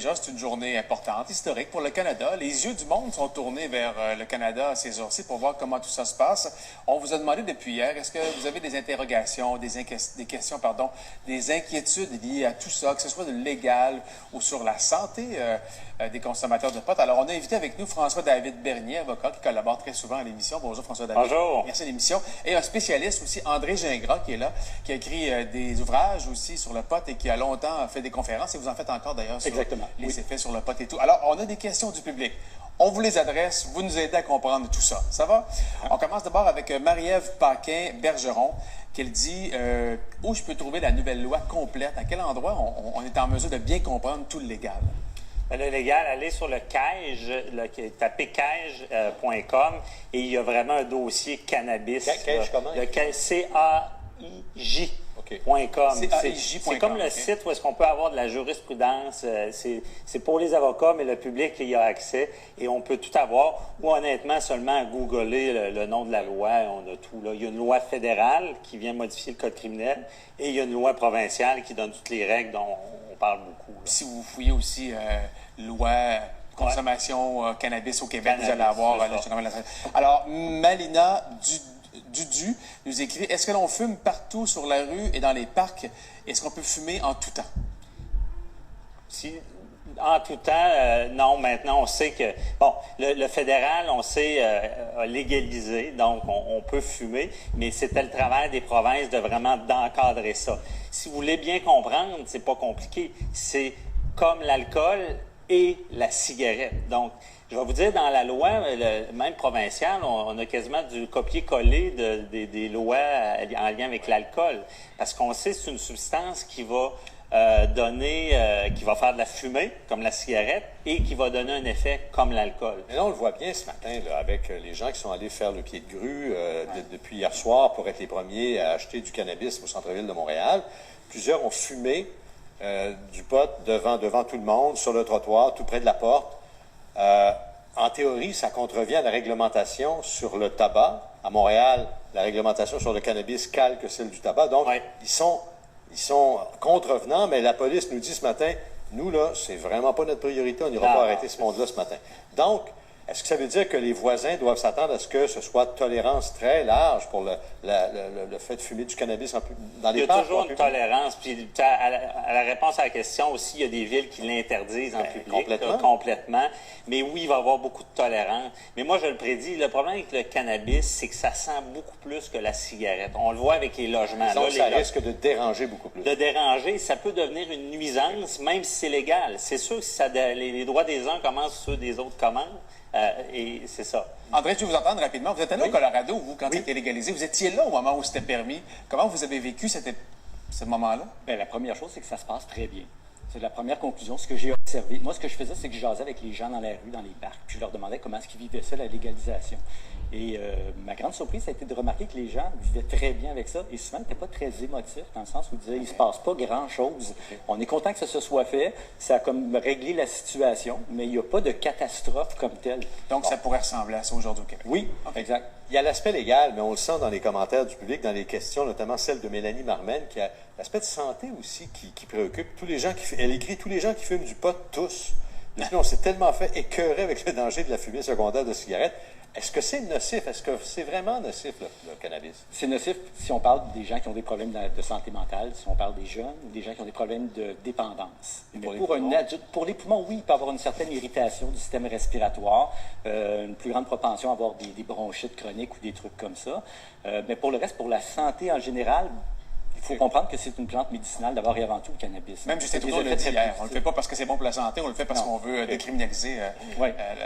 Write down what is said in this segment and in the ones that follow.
Déjà, c'est une journée importante, historique pour le Canada. Les yeux du monde sont tournés vers le Canada ces jours-ci pour voir comment tout ça se passe. On vous a demandé depuis hier, est-ce que vous avez des interrogations, des questions, des inquiétudes liées à tout ça, que ce soit de légal ou sur la santé des consommateurs de pot. Alors, on a invité avec nous François-David Bernier, avocat, qui collabore très souvent à l'émission. Bonjour, François-David. Bonjour. Merci à l'émission. Et un spécialiste aussi, André Gingras, qui est là, qui a écrit des ouvrages aussi sur le pot et qui a longtemps fait des conférences. Et vous en faites encore d'ailleurs sur les effets sur le pot et tout. Alors, on a des questions du public. On vous les adresse. Vous nous aidez à comprendre tout ça. Ça va? On commence d'abord avec Marie-Ève Paquin-Bergeron, qu'elle dit où je peux trouver la nouvelle loi complète? À quel endroit on est en mesure de bien comprendre tout le légal? Le légal, allez sur le CAIJ, tapez CAIJ.com et il y a vraiment un dossier cannabis. CAIJ comment? Le CAIJ.com. C'est comme le site où est-ce qu'on peut avoir de la jurisprudence. C'est pour les avocats, mais le public y a accès et on peut tout avoir. Ou honnêtement, seulement googler le nom de la loi, on a tout là. Il y a une loi fédérale qui vient modifier le code criminel et il y a une loi provinciale qui donne toutes les règles dont on parle beaucoup. Là. Si vous fouillez aussi loi consommation cannabis au Québec, vous allez avoir... Alors, Malina Dudu nous écrit, est-ce que l'on fume partout sur la rue et dans les parcs? Est-ce qu'on peut fumer en tout temps? En tout temps, non. Maintenant, on sait que... Bon, le fédéral, on sait, a légalisé, donc on peut fumer, mais c'était le travail des provinces de vraiment d'encadrer ça. Si vous voulez bien comprendre, c'est pas compliqué. C'est comme l'alcool et la cigarette. Donc, je vais vous dire, dans la loi, même provinciale, on a quasiment du copier-coller des lois en lien avec l'alcool. Parce qu'on sait que c'est une substance qui va qui va faire de la fumée, comme la cigarette, et qui va donner un effet comme l'alcool. Mais là, on le voit bien ce matin, là, avec les gens qui sont allés faire le pied de grue depuis hier soir pour être les premiers à acheter du cannabis au centre-ville de Montréal. Plusieurs ont fumé du pot devant tout le monde, sur le trottoir, tout près de la porte. En théorie, ça contrevient à la réglementation sur le tabac. À Montréal, la réglementation sur le cannabis calque celle du tabac. Donc, ils sont contrevenants, mais la police nous dit ce matin, nous, là, c'est vraiment pas notre priorité, on n'ira pas arrêter ce monde-là ce matin. Donc, est-ce que ça veut dire que les voisins doivent s'attendre à ce que ce soit tolérance très large pour le fait de fumer du cannabis dans les parcs? Il y a toujours une tolérance. Puis, à la réponse à la question aussi, il y a des villes qui l'interdisent en public. Complètement. Mais oui, il va y avoir beaucoup de tolérance. Mais moi, je le prédis, le problème avec le cannabis, c'est que ça sent beaucoup plus que la cigarette. On le voit avec les logements. Donc, ça risque de déranger beaucoup plus. De déranger, ça peut devenir une nuisance, même si c'est légal. C'est sûr que si les droits des uns commencent, ceux des autres commencent. Et c'est ça. André, je vais vous entendre rapidement. Vous êtes allé au Colorado, vous, quand c'était légalisé. Vous étiez là au moment où c'était permis. Comment vous avez vécu ce moment-là? Bien, la première chose, c'est que ça se passe très bien. C'est la première conclusion, ce que j'ai observé. Moi, ce que je faisais, c'est que je jasais avec les gens dans la rue, dans les parcs, puis je leur demandais comment est-ce qu'ils vivaient ça, la légalisation. Et ma grande surprise, ça a été de remarquer que les gens vivaient très bien avec ça. Et souvent, ils n'étaient pas très émotifs, dans le sens où ils disaient, il ne se passe pas grand-chose. On est content que ça se soit fait. Ça a comme réglé la situation, mais il n'y a pas de catastrophe comme telle. Donc, ça pourrait ressembler à ça aujourd'hui au Québec. Oui, exact. Il y a l'aspect légal, mais on le sent dans les commentaires du public, dans les questions, notamment celle de Mélanie Marmen, qui a l'aspect de santé aussi qui préoccupe. Elle écrit tous les gens qui fument du pot, tous. Depuis, on s'est tellement fait écœurer avec le danger de la fumée secondaire de cigarettes. Est-ce que c'est nocif? Est-ce que c'est vraiment nocif, le cannabis? C'est nocif si on parle des gens qui ont des problèmes de santé mentale, si on parle des jeunes ou des gens qui ont des problèmes de dépendance. Mais pour un adulte, pour les poumons, oui, il peut y avoir une certaine irritation du système respiratoire, une plus grande propension à avoir des bronchites chroniques ou des trucs comme ça. Mais pour le reste, pour la santé en général, il faut comprendre que c'est une plante médicinale d'abord et avant tout, le cannabis. Même Justin Trudeau l'a dit hier. On ne le fait pas parce que c'est bon pour la santé, on le fait parce qu'on veut décriminaliser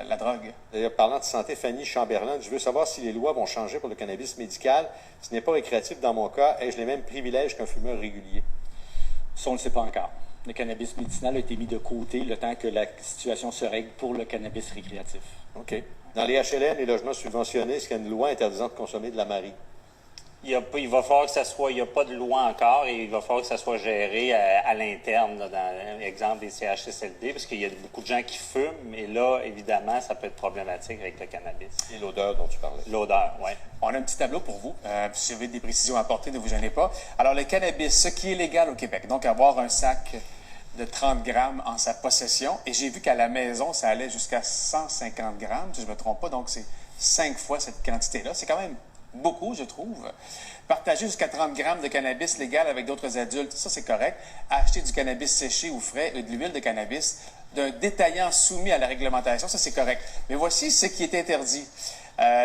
la drogue. D'ailleurs, parlant de santé, Fanny Chamberlain, je veux savoir si les lois vont changer pour le cannabis médical. Ce n'est pas récréatif dans mon cas. Ai-je les mêmes privilèges qu'un fumeur régulier? Ça, on ne le sait pas encore. Le cannabis médicinal a été mis de côté le temps que la situation se règle pour le cannabis récréatif. OK. Dans les HLM, les logements subventionnés, est-ce qu'il y a une loi interdisant de consommer de la marie? Il va falloir que ça soit, il n'y a pas de loi encore, et il va falloir que ça soit géré à l'interne, dans l'exemple des CHSLD, parce qu'il y a beaucoup de gens qui fument, et là, évidemment, ça peut être problématique avec le cannabis. Et l'odeur dont tu parlais. L'odeur, oui. On a un petit tableau pour vous. Si vous avez des précisions à apporter, ne vous gênez pas. Alors, le cannabis, ce qui est légal au Québec, donc avoir un sac de 30 grammes en sa possession. Et j'ai vu qu'à la maison, ça allait jusqu'à 150 grammes, si je ne me trompe pas. Donc, c'est 5 fois cette quantité-là. C'est quand même beaucoup, je trouve. Partager jusqu'à 30 grammes de cannabis légal avec d'autres adultes, ça, c'est correct. Acheter du cannabis séché ou frais et de l'huile de cannabis d'un détaillant soumis à la réglementation, ça, c'est correct. Mais voici ce qui est interdit.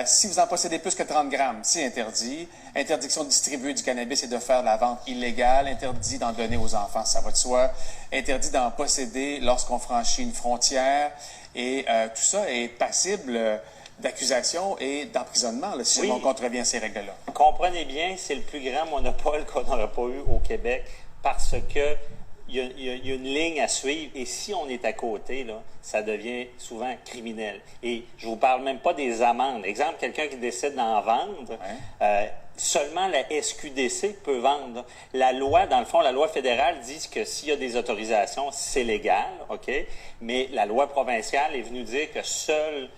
Si vous en possédez plus que 30 grammes, c'est interdit. Interdiction de distribuer du cannabis et de faire de la vente illégale. Interdit d'en donner aux enfants, ça va de soi. Interdit d'en posséder lorsqu'on franchit une frontière. Et tout ça est passible d'accusation et d'emprisonnement si on contrevient à ces règles-là. Comprenez bien, c'est le plus grand monopole qu'on n'aurait pas eu au Québec parce que il y a une ligne à suivre et si on est à côté, là, ça devient souvent criminel. Et je vous parle même pas des amendes. Exemple, quelqu'un qui décide d'en vendre, seulement la SQDC peut vendre. La loi, dans le fond, la loi fédérale dit que s'il y a des autorisations, c'est légal, OK? Mais la loi provinciale est venue dire que seule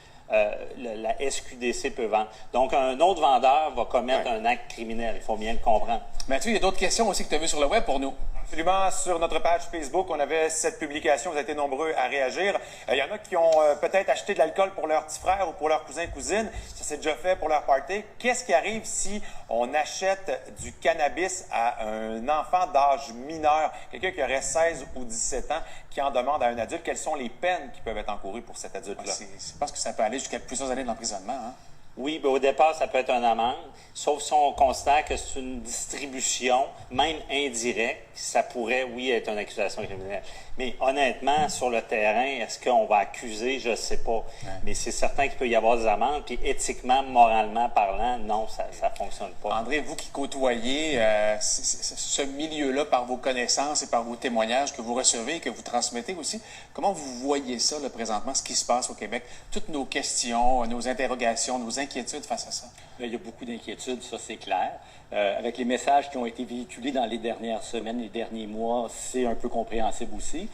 la SQDC peut vendre. Donc, un autre vendeur va commettre un acte criminel. Il faut bien le comprendre. Mathieu, il y a d'autres questions aussi que tu as vues sur le web pour nous. Absolument. Sur notre page Facebook, on avait cette publication. Vous avez été nombreux à réagir. Il y en a qui ont peut-être acheté de l'alcool pour leur petit frère ou pour leur cousin, cousine. Ça s'est déjà fait pour leur party. Qu'est-ce qui arrive si on achète du cannabis à un enfant d'âge mineur, quelqu'un qui aurait 16 ou 17 ans, qui en demande à un adulte? Quelles sont les peines qui peuvent être encourues pour cet adulte-là? Je pense que ça peut aller jusqu'à plusieurs années d'emprisonnement, hein? Oui, bien, au départ, ça peut être une amende, sauf si on considère que c'est une distribution, même indirecte, ça pourrait, oui, être une accusation criminelle. Mais honnêtement, sur le terrain, est-ce qu'on va accuser? Je ne sais pas. Ouais. Mais c'est certain qu'il peut y avoir des amendes, puis éthiquement, moralement parlant, non, ça ne fonctionne pas. André, vous qui côtoyez ce milieu-là par vos connaissances et par vos témoignages que vous recevez et que vous transmettez aussi, comment vous voyez ça, là, présentement, ce qui se passe au Québec? Toutes nos questions, nos interrogations, nos inquiétudes face à ça? Là, il y a beaucoup d'inquiétudes, ça c'est clair. Avec les messages qui ont été véhiculés dans les dernières semaines, les derniers mois, c'est un peu compréhensible aussi.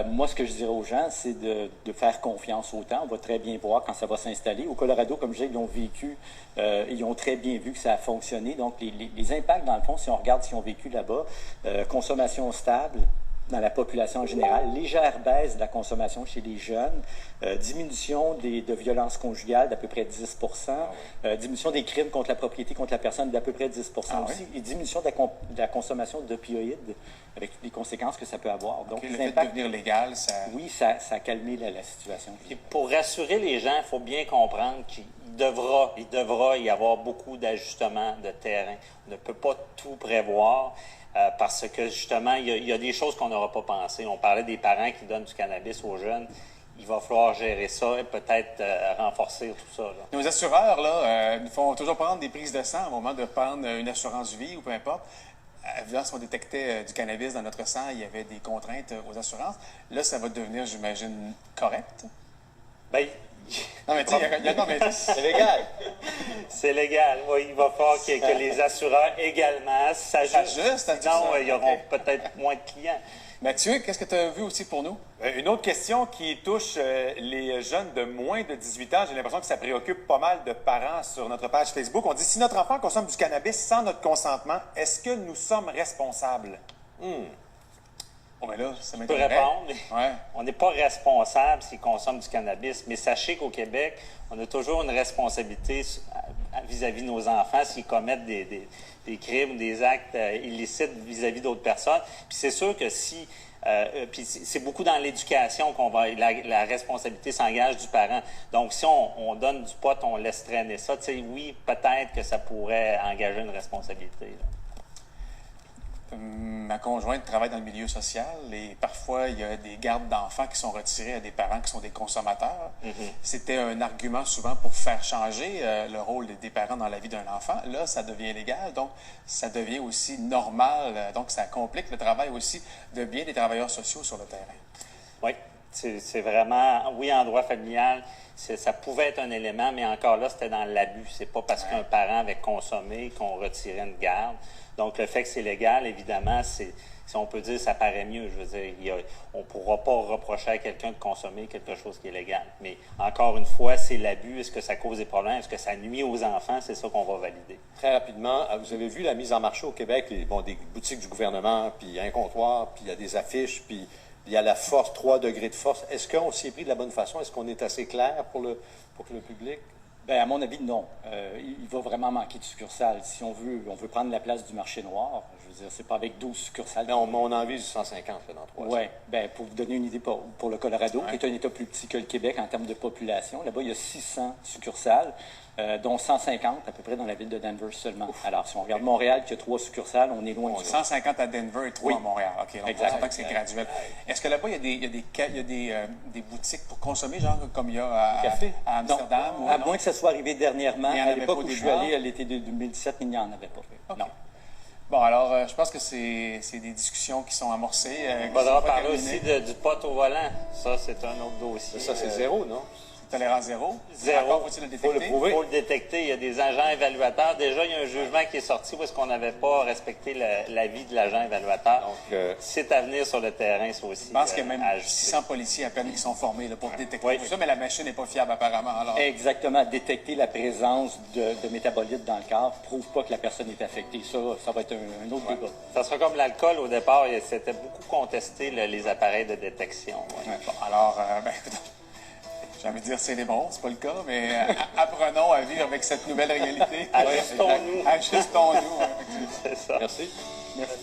Moi, ce que je dirais aux gens, c'est de faire confiance au temps. On va très bien voir quand ça va s'installer. Au Colorado, comme je disais, ils l'ont vécu, ils ont très bien vu que ça a fonctionné. Donc, les impacts, dans le fond, si on regarde ce qu'ils ont vécu là-bas, consommation stable dans la population en général, légère baisse de la consommation chez les jeunes, diminution de violences conjugales d'à peu près 10 diminution des crimes contre la propriété, contre la personne d'à peu près 10 aussi, et diminution de la consommation d'opioïdes, avec toutes les conséquences que ça peut avoir. Donc, le fait de devenir légal, ça... Oui, ça a calmé la situation. Et pour rassurer les gens, il faut bien comprendre qu'il devra y avoir beaucoup d'ajustements de terrain. On ne peut pas tout prévoir. Parce que, justement, il y a des choses qu'on n'aura pas pensées. On parlait des parents qui donnent du cannabis aux jeunes. Il va falloir gérer ça et peut-être renforcer tout ça. Là. Nos assureurs, là, nous font toujours prendre des prises de sang au moment de prendre une assurance vie ou peu importe. Évidemment, si on détectait du cannabis dans notre sang, il y avait des contraintes aux assurances. Là, ça va devenir, j'imagine, correct? Bien, non, mais tu sais, c'est légal. C'est légal, oui. Il va falloir que les assureurs également s'ajustent. Sinon, il y aura peut-être moins de clients. Mathieu, qu'est-ce que tu as vu aussi pour nous? Une autre question qui touche les jeunes de moins de 18 ans. J'ai l'impression que ça préoccupe pas mal de parents sur notre page Facebook. On dit, si notre enfant consomme du cannabis sans notre consentement, est-ce que nous sommes responsables? Oh, ben là, ça je peux répondre. Ouais. On n'est pas responsable s'ils consomment du cannabis, mais sachez qu'au Québec, on a toujours une responsabilité vis-à-vis de nos enfants s'ils commettent des crimes ou des actes illicites vis-à-vis d'autres personnes. Puis c'est sûr que si... puis c'est beaucoup dans l'éducation qu'on va... La responsabilité s'engage du parent. Donc, si on donne du pot, on laisse traîner ça, tu sais, oui, peut-être que ça pourrait engager une responsabilité, là. Ma conjointe travaille dans le milieu social et parfois, il y a des gardes d'enfants qui sont retirés à des parents qui sont des consommateurs. C'était un argument souvent pour faire changer le rôle des parents dans la vie d'un enfant. Là, ça devient légal, donc ça devient aussi normal. Donc, ça complique le travail aussi de bien des travailleurs sociaux sur le terrain. Oui, c'est vraiment... Oui, en droit familial, ça pouvait être un élément, mais encore là, c'était dans l'abus. C'est pas parce qu'un parent avait consommé qu'on retirait une garde. Donc, le fait que c'est légal, évidemment, si on peut dire, ça paraît mieux. Je veux dire, on ne pourra pas reprocher à quelqu'un de consommer quelque chose qui est légal. Mais encore une fois, c'est l'abus. Est-ce que ça cause des problèmes? Est-ce que ça nuit aux enfants? C'est ça qu'on va valider. Très rapidement, vous avez vu la mise en marché au Québec, des boutiques du gouvernement, puis un comptoir, puis il y a des affiches, puis il y a la force, 3 degrés de force. Est-ce qu'on s'y est pris de la bonne façon? Est-ce qu'on est assez clair pour que le public... Bien, à mon avis, non. Il va vraiment manquer de succursales. Si on veut prendre la place du marché noir, je veux dire, c'est pas avec 12 succursales. Non, on en vise 150 là, dans 3 ans. Oui. Bien, pour vous donner une idée, pour le Colorado, qui est un État plus petit que le Québec en termes de population, là-bas, il y a 600 succursales, dont 150 à peu près dans la ville de Denver seulement. Ouf. Alors, si on regarde Montréal, qui a 3 succursales, on est loin du 150 à Denver et 3 à Montréal. OK, donc on s'entend que c'est graduel. Est-ce que là-bas, il y a des boutiques pour consommer, genre comme il y a à Amsterdam? Non, à moins que ça soit arrivé dernièrement. À l'époque où je suis allé, à l'été de 2017, il n'y en avait pas. Okay. Non. Bon, alors, je pense que c'est des discussions qui sont amorcées. On va parler aussi du pot au volant. Ça, c'est un autre dossier. Ça, c'est zéro, non? Tolérance zéro. Zéro. Faut-il le détecter? Il faut le détecter. Il y a des agents évaluateurs. Déjà, il y a un jugement qui est sorti où est-ce qu'on n'avait pas respecté l'avis de l'agent évaluateur. Donc, c'est à venir sur le terrain, ça aussi. Je pense qu'il y a même 600 policiers à peine qui sont formés là, pour détecter tout ça, mais la machine n'est pas fiable apparemment. Alors... Exactement. Détecter la présence de métabolites dans le corps ne prouve pas que la personne est affectée. Ça va être un autre débat. Ça sera comme l'alcool au départ. C'était beaucoup contesté, les appareils de détection. Bon, alors, j'ai envie de dire célébrons, c'est pas le cas, mais apprenons à vivre avec cette nouvelle réalité. Ajustons-nous. Ajustons-nous. C'est ça. Merci. Merci.